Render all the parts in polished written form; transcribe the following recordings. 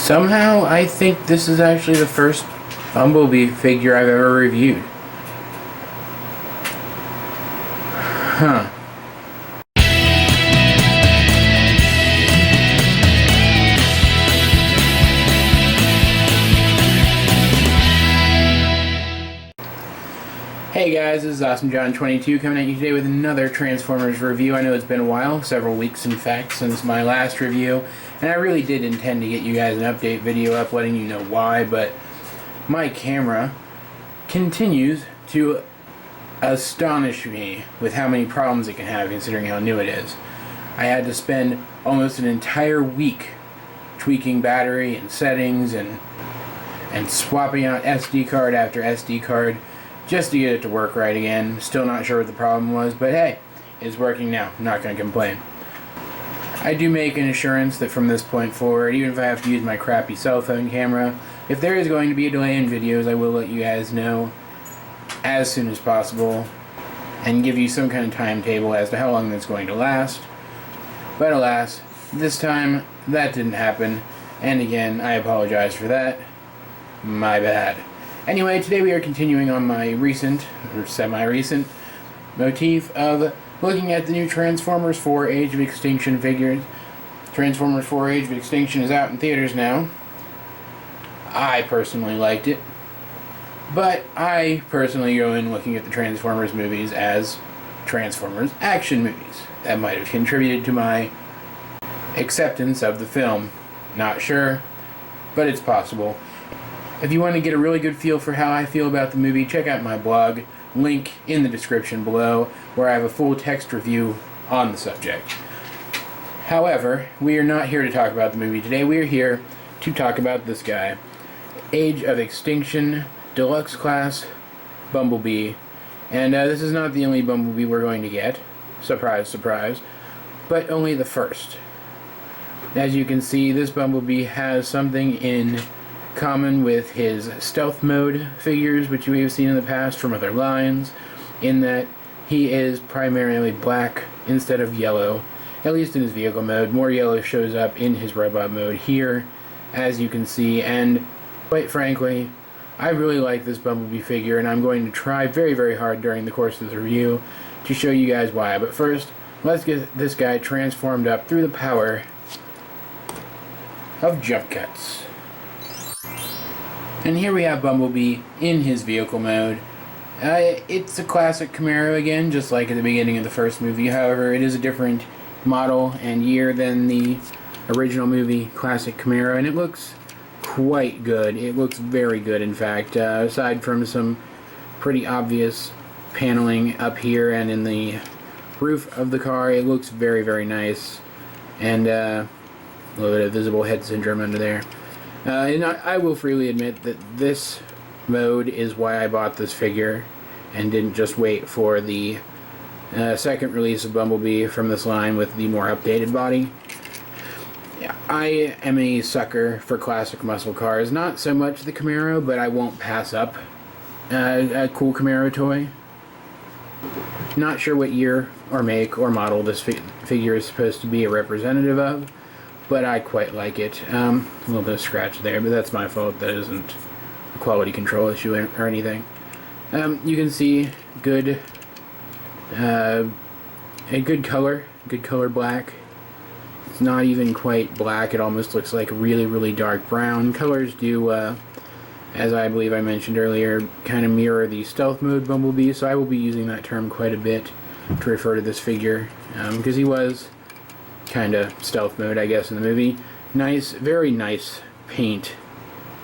Somehow, I think this is actually the first Bumblebee figure I've ever reviewed. Huh. Hey guys, this is AwesomeJohn22 coming at you today with another Transformers review. I know it's been a while, several weeks in fact, since my last review, and I really did intend to get you guys an update video up letting you know why, but my camera continues to astonish me with how many problems it can have considering how new it is. I had to spend almost an entire week tweaking battery and settings and swapping out SD card after SD card just to get it to work right again. Still not sure what the problem was, but hey, it's working now. I'm not going to complain. I do make an assurance that from this point forward, even if I have to use my crappy cell phone camera, if there is going to be a delay in videos, I will let you guys know as soon as possible and give you some kind of timetable as to how long that's going to last. But alas, this time that didn't happen, and again, I apologize for that. My bad. Anyway, today we are continuing on my recent, or semi-recent, motif of looking at the new Transformers 4 Age of Extinction figures. Transformers 4 Age of Extinction is out in theaters now. I personally liked it. But I personally go in looking at the Transformers movies as Transformers action movies. That might have contributed to my acceptance of the film. Not sure, but it's possible. If you want to get a really good feel for how I feel about the movie, check out my blog, link in the description below, where I have a full text review on the subject. However, we are not here to talk about the movie today. We are here to talk about this guy. Age of Extinction, Deluxe Class, Bumblebee. And this is not the only Bumblebee we're going to get. Surprise, surprise. But only the first. As you can see, this Bumblebee has something in common with his stealth mode figures, which we have seen in the past from other lines, in that he is primarily black instead of yellow, at least in his vehicle mode. More yellow shows up in his robot mode here, as you can see, and quite frankly, I really like this Bumblebee figure, and I'm going to try very, very hard during the course of the review to show you guys why. But first, let's get this guy transformed up through the power of jump cuts. And here we have Bumblebee in his vehicle mode. It's a classic Camaro again, just like at the beginning of the first movie. However, it is a different model and year than the original movie classic Camaro, and it looks quite good. It looks very good, in fact. Aside from some pretty obvious paneling up here and in the roof of the car, it looks very, very nice. And a little bit of visible head syndrome under there. And I will freely admit that this mode is why I bought this figure and didn't just wait for the second release of Bumblebee from this line with the more updated body. Yeah, I am a sucker for classic muscle cars. Not so much the Camaro, but I won't pass up a cool Camaro toy. Not sure what year or make or model this figure is supposed to be a representative of, but I quite like it. A little bit of scratch there, but that's my fault. That isn't a quality control issue or anything. You can see good, a good color black. It's not even quite black. It almost looks like really, really dark brown. Colors do, as I believe I mentioned earlier, kind of mirror the stealth mode Bumblebee, so I will be using that term quite a bit to refer to this figure, because he was kind of stealth mode, I guess, in the movie. Nice, very nice paint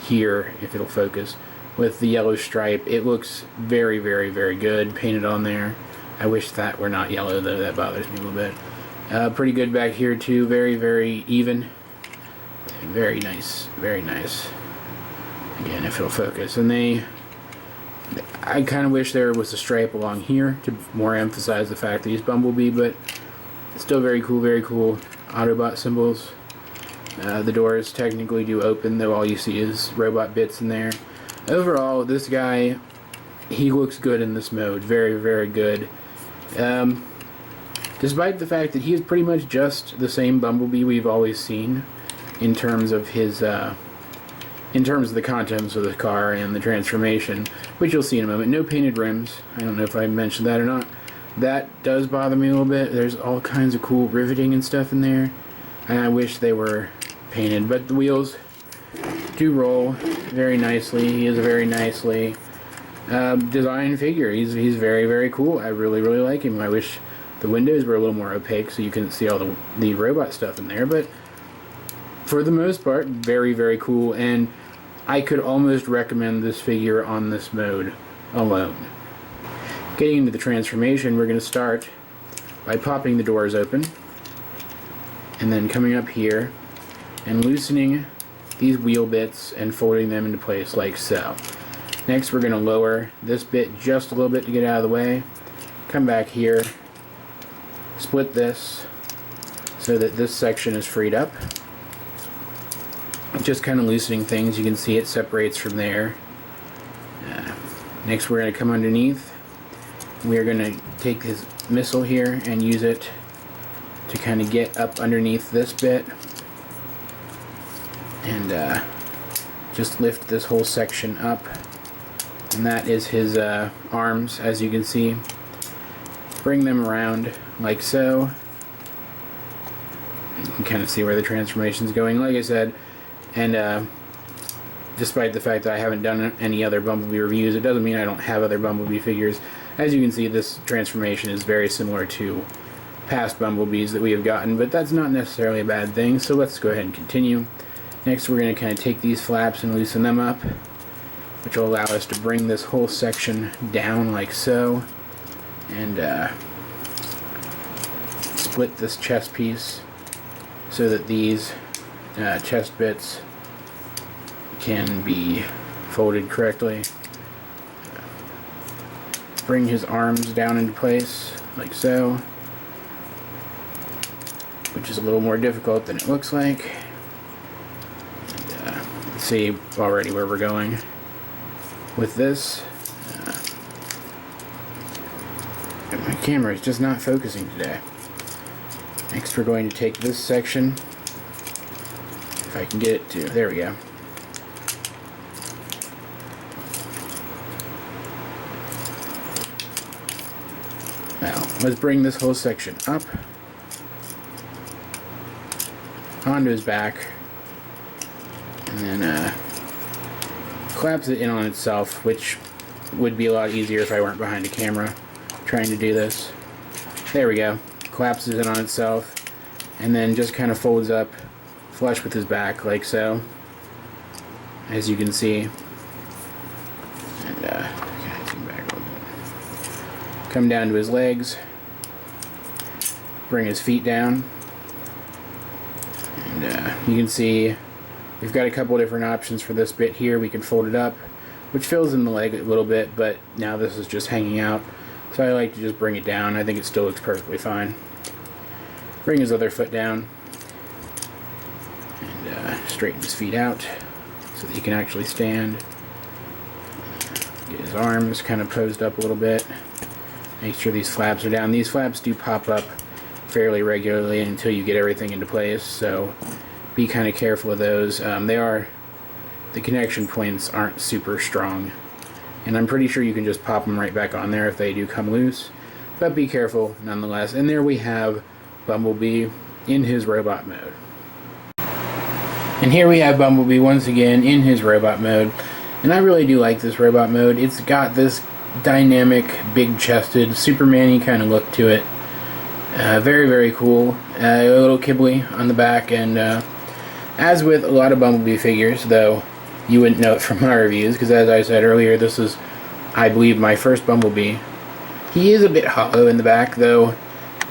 here, if it'll focus, with the yellow stripe. It looks very, very, very good painted on there. I wish that were not yellow, though. That bothers me a little bit. Pretty good back here, too. Very, very even. Very nice. Very nice. Again, if it'll focus. And I kind of wish there was a stripe along here to more emphasize the fact that he's Bumblebee, but still very cool, very cool. Autobot symbols. The doors technically do open, though all you see is robot bits in there. Overall, this guy, he looks good in this mode. Very, very good. Despite the fact that he is pretty much just the same Bumblebee we've always seen in terms of his in terms of the contents of the car and the transformation, which you'll see in a moment. No painted rims. I don't know if I mentioned that or not. That does bother me a little bit. There's all kinds of cool riveting and stuff in there, and I wish they were painted, but the wheels do roll very nicely. He is a very nicely designed figure. He's very, very cool. I really, really like him. I wish the windows were a little more opaque so you couldn't see all the robot stuff in there, but for the most part, very, very cool, and I could almost recommend this figure on this mode alone. Getting into the transformation, we're going to start by popping the doors open, and then coming up here and loosening these wheel bits and folding them into place like so. Next, we're going to lower this bit just a little bit to get out of the way. Come back here, split this so that this section is freed up. Just kind of loosening things. You can see it separates from there. Next, we're going to come underneath. We are going to take this missile here and use it to kind of get up underneath this bit and just lift this whole section up. And that is his arms, as you can see. Bring them around like so. You can kind of see where the transformation is going. Like I said, and despite the fact that I haven't done any other Bumblebee reviews, it doesn't mean I don't have other Bumblebee figures. As you can see, this transformation is very similar to past Bumblebees that we have gotten, but that's not necessarily a bad thing, so let's go ahead and continue. Next, we're going to kind of take these flaps and loosen them up, which will allow us to bring this whole section down like so, and split this chest piece so that these chest bits can be folded correctly. Bring his arms down into place like so, which is a little more difficult than it looks like. And, let's see already where we're going with this. My camera is just not focusing today. Next, we're going to take this section. If I can get it to, there we go. Now, let's bring this whole section up onto his back, and then collapse it in on itself, which would be a lot easier if I weren't behind a camera trying to do this. There we go. Collapses it on itself, and then just kind of folds up flush with his back like so, as you can see. And zoom back a little bit. Come down to his legs, bring his feet down, and you can see we've got a couple different options for this bit here. We can fold it up, which fills in the leg a little bit, but now this is just hanging out, so I like to just bring it down. I think it still looks perfectly fine. Bring his other foot down and straighten his feet out so that he can actually stand. Get his arms kind of posed up a little bit. Make sure these flaps are down. These flaps do pop up fairly regularly until you get everything into place, so be kind of careful of those. The connection points aren't super strong, and I'm pretty sure you can just pop them right back on there if they do come loose, but be careful nonetheless. And there we have Bumblebee in his robot mode. And here we have Bumblebee once again in his robot mode, and I really do like this robot mode. It's got this dynamic, big-chested, Superman-y kind of look to it. Very, very cool. A little kibbly on the back, and as with a lot of Bumblebee figures, though you wouldn't know it from my reviews, because as I said earlier, this is, I believe, my first Bumblebee. He is a bit hollow in the back, though.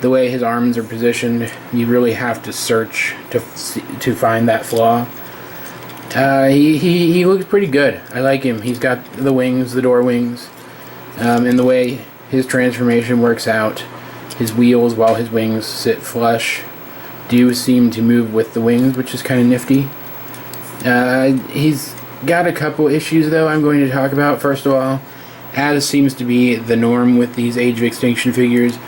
The way his arms are positioned, you really have to search to find that flaw. He looks pretty good. I like him. He's got the wings, the door wings, and the way his transformation works out. His wheels, while his wings sit flush, do seem to move with the wings, which is kind of nifty. He's got a couple issues, though, I'm going to talk about. First of all, as seems to be the norm with these Age of Extinction figures,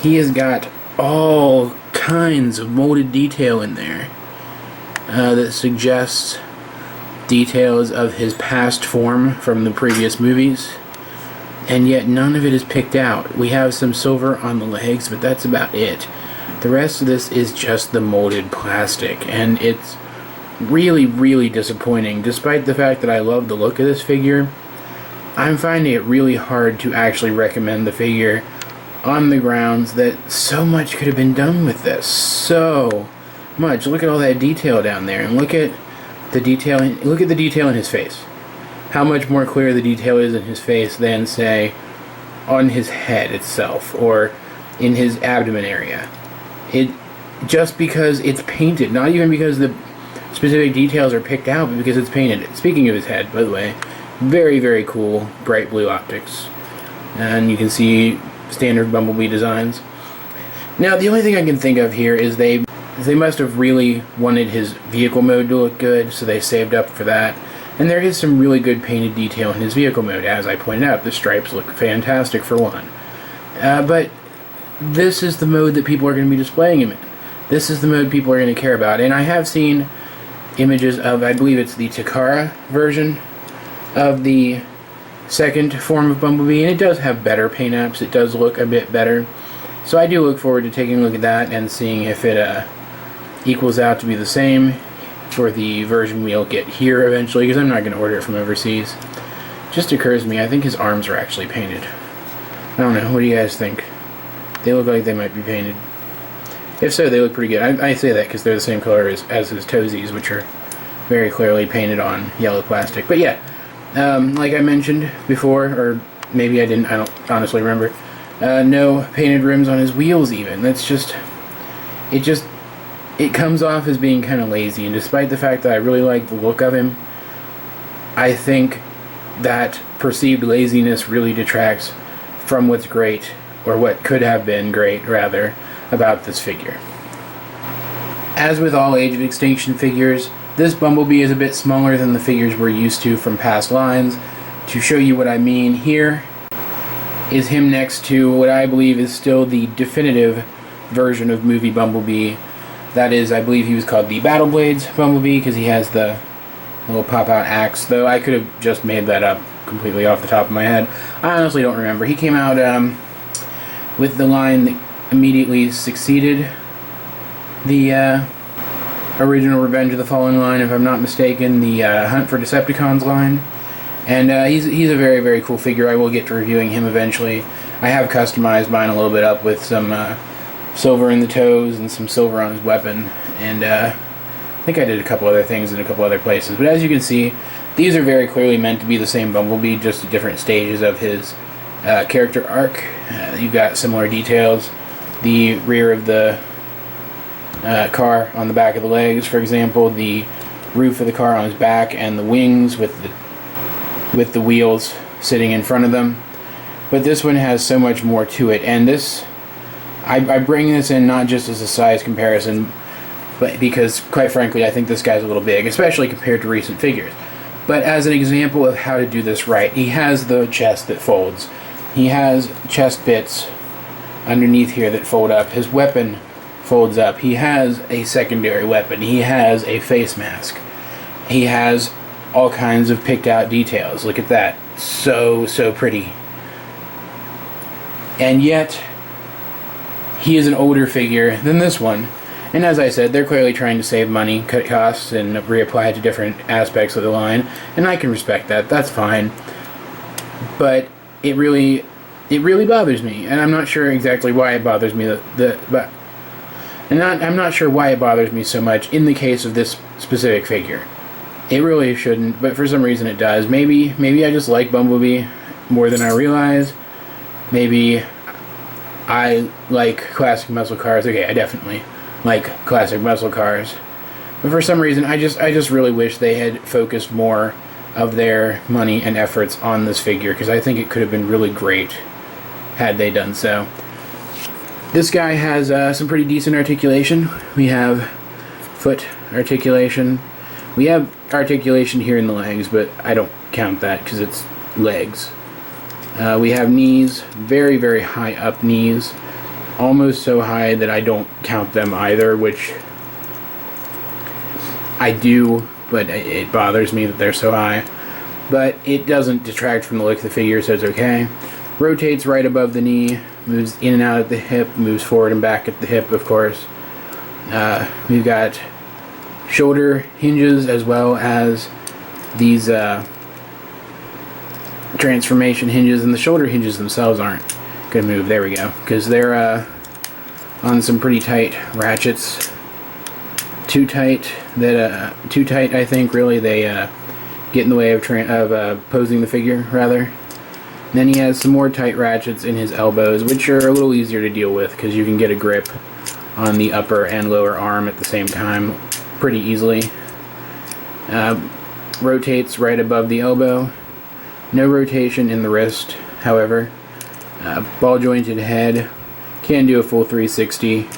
he has got all kinds of molded detail in there that suggests details of his past form from the previous movies, and yet none of it is picked out. We have some silver on the legs, but that's about it. The rest of this is just the molded plastic, and it's really, really disappointing. Despite the fact that I love the look of this figure, I'm finding it really hard to actually recommend the figure on the grounds that so much could have been done with this. So much. Look at all that detail down there, and look at the detail. Look at the detail in his face. How much more clear the detail is in his face than, say, on his head itself or in his abdomen area. It just because it's painted, not even because the specific details are picked out, but because it's painted. Speaking of his head, by the way, very, very cool bright blue optics, and you can see standard Bumblebee designs. Now, the only thing I can think of here is they must have really wanted his vehicle mode to look good, so they saved up for that. And there is some really good painted detail in his vehicle mode. As I pointed out, the stripes look fantastic for one. But this is the mode that people are going to be displaying him in. This is the mode people are going to care about. And I have seen images of, I believe it's the Takara version of the second form of Bumblebee, and it does have better paint apps. It does look a bit better. So I do look forward to taking a look at that and seeing if it equals out to be the same for the version we'll get here eventually, because I'm not going to order it from overseas. Just occurs to me, I think his arms are actually painted. I don't know, what do you guys think? They look like they might be painted. If so, they look pretty good. I say that because they're the same color as his toesies, which are very clearly painted on yellow plastic. But yeah, like I mentioned before, or maybe I didn't, I don't honestly remember, no painted rims on his wheels even. That's just, it comes off as being kind of lazy, and despite the fact that I really like the look of him, I think that perceived laziness really detracts from what's great, or what could have been great, rather, about this figure. As with all Age of Extinction figures, this Bumblebee is a bit smaller than the figures we're used to from past lines. To show you what I mean, here is him next to what I believe is still the definitive version of movie Bumblebee. That is, I believe he was called the Battle Blades Bumblebee, because he has the little pop-out axe, though I could have just made that up completely off the top of my head. I honestly don't remember. He came out with the line that immediately succeeded the original Revenge of the Fallen line, if I'm not mistaken, the Hunt for Decepticons line. And he's a very, very cool figure. I will get to reviewing him eventually. I have customized mine a little bit up with some silver in the toes and some silver on his weapon, and I think I did a couple other things in a couple other places. But as you can see, these are very clearly meant to be the same Bumblebee, just at different stages of his character arc. You've got similar details. The rear of the car on the back of the legs, for example, the roof of the car on his back, and the wings with the wheels sitting in front of them. But this one has so much more to it, and this, I bring this in not just as a size comparison, but because, quite frankly, I think this guy's a little big, especially compared to recent figures. But as an example of how to do this right, he has the chest that folds. He has chest bits underneath here that fold up. His weapon folds up. He has a secondary weapon. He has a face mask. He has all kinds of picked out details. Look at that. So, so pretty. And yet, he is an older figure than this one. And as I said, they're clearly trying to save money, cut costs, and reapply it to different aspects of the line. And I can respect that. That's fine. But it really bothers me. And I'm not sure exactly why it bothers me. I'm not sure why it bothers me so much in the case of this specific figure. It really shouldn't, but for some reason it does. Maybe I just like Bumblebee more than I realize. Maybe I like classic muscle cars. Okay, I definitely like classic muscle cars. But for some reason, I just really wish they had focused more of their money and efforts on this figure, because I think it could have been really great had they done so. This guy has some pretty decent articulation. We have foot articulation. We have articulation here in the legs, but I don't count that because it's legs. We have knees, very, very high up knees. Almost so high that I don't count them either, which I do but it bothers me that they're so high. But it doesn't detract from the look of the figure, so it's okay. Rotates right above the knee, moves in and out at the hip, moves forward and back at the hip, of course. We've got shoulder hinges as well as these transformation hinges, and the shoulder hinges themselves aren't going to move. There we go, because they're on some pretty tight ratchets. Too tight, I think, really. They get in the way of posing the figure, rather. And then he has some more tight ratchets in his elbows, which are a little easier to deal with because you can get a grip on the upper and lower arm at the same time pretty easily. Rotates right above the elbow. No rotation in the wrist, however. Ball jointed head. Can do a full 360.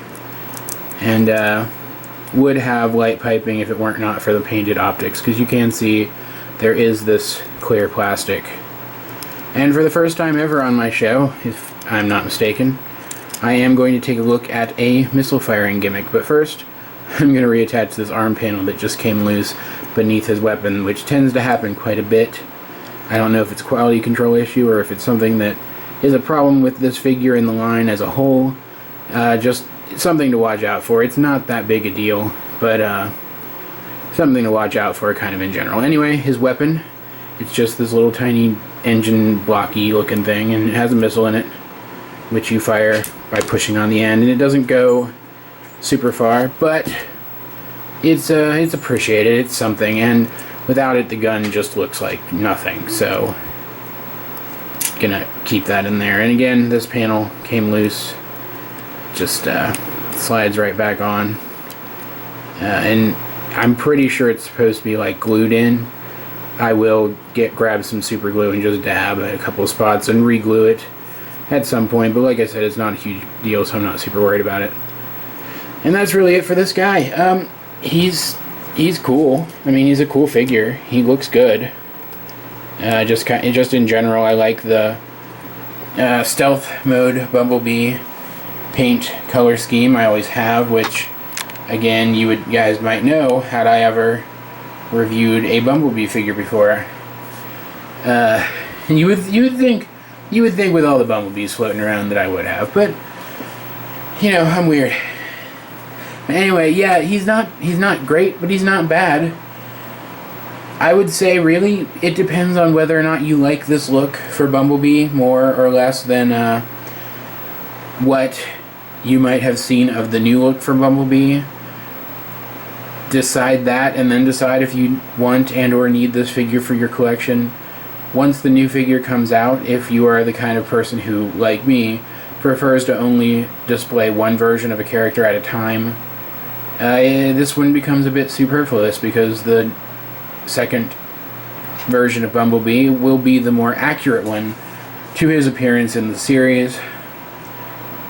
And would have light piping if it weren't not for the painted optics, because you can see there is this clear plastic. And for the first time ever on my show, if I'm not mistaken, I am going to take a look at a missile firing gimmick. But first, I'm going to reattach this arm panel that just came loose beneath his weapon, which tends to happen quite a bit. I don't know if it's a quality control issue or if it's something that is a problem with this figure in the line as a whole. Just something to watch out for. It's not that big a deal, but something to watch out for kind of in general. Anyway, his weapon, it's just this little tiny engine blocky looking thing, and it has a missile in it, which you fire by pushing on the end, and it doesn't go super far, but it's appreciated. It's something, and without it the gun just looks like nothing, so gonna keep that in there. And again, this panel came loose, just slides right back on, and I'm pretty sure it's supposed to be like glued in. I will grab some super glue and just dab at a couple of spots and re-glue it at some point, but like I said, it's not a huge deal, so I'm not super worried about it. And that's really it for this guy. He's cool. I mean, he's a cool figure. He looks good. Just in general, I like the stealth mode Bumblebee paint color scheme. I always have, which again, you guys might know had I ever reviewed a Bumblebee figure before. And you would think with all the Bumblebees floating around that I would have, but you know, I'm weird. Anyway, yeah, he's not great, but he's not bad. I would say really it depends on whether or not you like this look for Bumblebee more or less than what you might have seen of the new look for Bumblebee. Decide that, and then decide if you want and or need this figure for your collection. Once the new figure comes out, if you are the kind of person who, like me, prefers to only display one version of a character at a time, this one becomes a bit superfluous, because the second version of Bumblebee will be the more accurate one to his appearance in the series.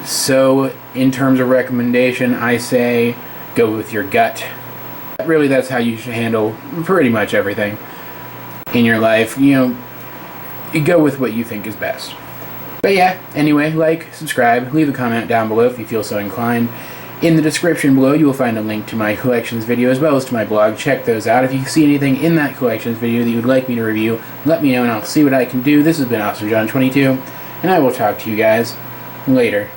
So in terms of recommendation, I say go with your gut. Really, that's how you should handle pretty much everything in your life. You know, you go with what you think is best. But yeah, anyway, like, subscribe, leave a comment down below if you feel so inclined. In the description below, you will find a link to my collections video as well as to my blog. Check those out. If you see anything in that collections video that you would like me to review, let me know and I'll see what I can do. This has been AwesomeJohn22, and I will talk to you guys later.